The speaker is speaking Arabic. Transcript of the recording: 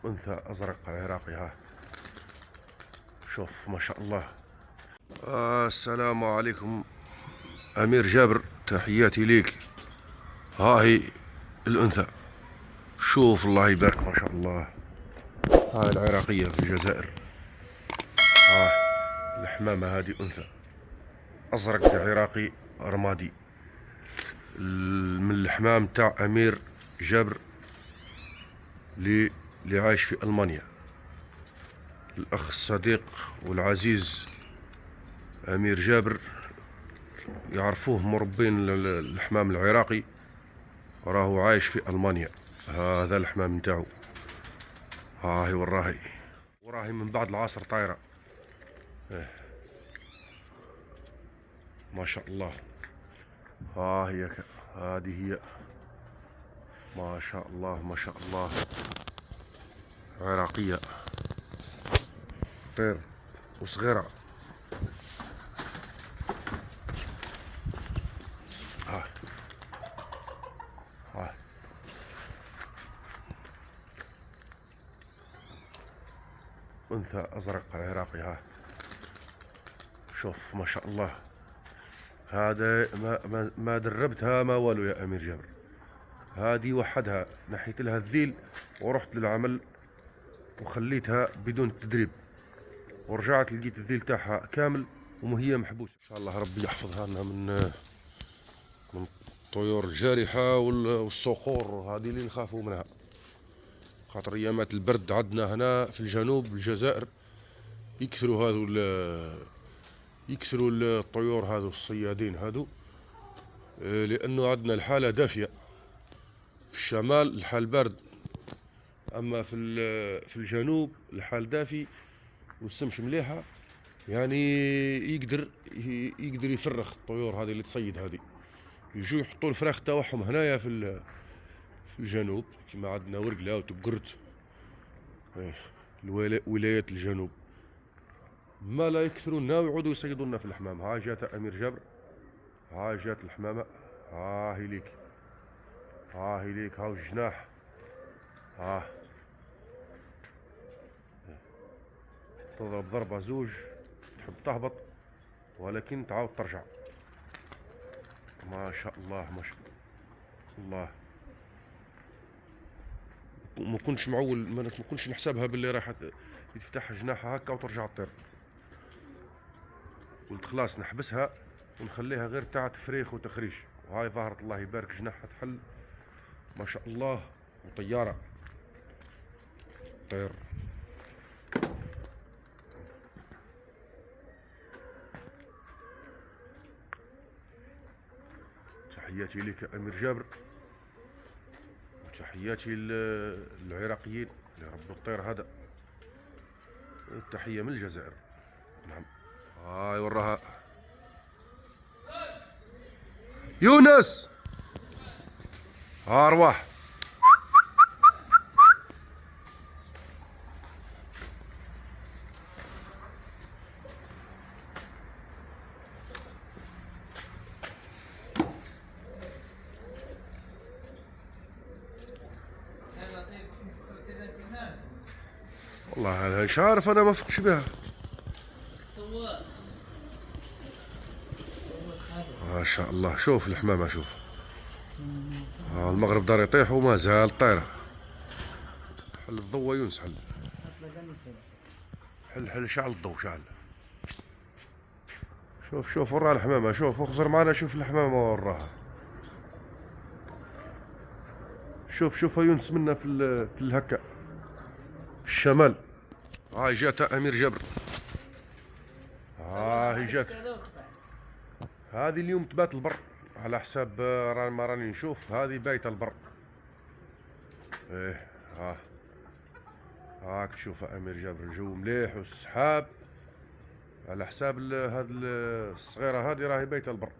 أنثى أزرق عراقي. ها شوف ما شاء الله. السلام عليكم أمير جابر، تحياتي ليك. ها هي الأنثى، شوف الله يبارك ما شاء الله. هاي العراقية في الجزائر. ها الحمامة هذه أنثى أزرق عراقي رمادي، من الحمام تاع أمير جابر اللي عايش في ألمانيا، الأخ الصديق والعزيز أمير جابر، يعرفوه مربين الحمام العراقي، راهو عايش في ألمانيا. هذا الحمام نتاعو، هاهي وراهي من بعد العصر طايرة. ما شاء الله. ها هي هذه هي، ما شاء الله ما شاء الله، عراقية طير وصغيرة. ها ها أنثى أزرق عراقي. ها شوف ما شاء الله. هذا ما دربتها ما والو يا أمير جابر. هذه وحدها نحيت لها الذيل ورحت للعمل وخليتها بدون تدريب، ورجعت لقيت الذيل تاعها كامل وهي محبوسة. إن شاء الله ربي يحفظها لنا من الطيور الجارحة والصقور هذه اللي نخافوا منها، خاطر ايامات البرد عندنا هنا في الجنوب الجزائر يكثروا الطيور هذو الصيادين هذو، لانه عندنا الحالة دافية. في الشمال الحال بارد، اما في الجنوب الحال دافي والشمس مليحة، يعني يقدر يفرخ الطيور هذه اللي تصيد هذه، يجوا يحطوا الفراخ تاعهم هنايا في الجنوب كما عندنا ورقلة وتبقرت، ولايات الجنوب ما لا يكثرون ويعودوا يصيدونا في الحمام. ها جات أمير جابر، ها جات الحمامة، ها هي ليك، ها هي ليك، هاو الجناح، ها تضرب ضربة زوج تحب تهبط ولكن تعاود ترجع. ما شاء الله ما شاء الله. ما كنتش معول، ما كنتش نحسبها باللي راح يفتح جناحها هكا وترجع تطير. قلت خلاص نحبسها ونخليها غير تاع تفريخ وتخريج. وهاي ظهرت الله يبارك جناحها تحل ما شاء الله، وطيارة طير. تحياتي لك أمير جابر، وتحياتي للعراقيين اللي ربوا الطير هذا، التحية من الجزائر. نعم هاي وراها يونس، ها ارواح. والله مش عارف انا ما فقش بها. ما شاء الله. شوف الحمامة، شوف المغرب دار يطيح وما زال طايرة. حل الضوء يونس، حل شعل الضوء شعل. شوف وراها الحمامة، شوف اخزر معنا، شوف الحمامة وراها. شوف يونس منا في الهكا في الشمال. هاي جات أمير جابر، هاي جات. هذه اليوم تبات البر على حساب ما راني نشوف، هذه بايته البر. ايه هاك تشوف أمير جابر، الجو مليح والسحاب، على حساب هذه الصغيرة هذه راهي بايته البر.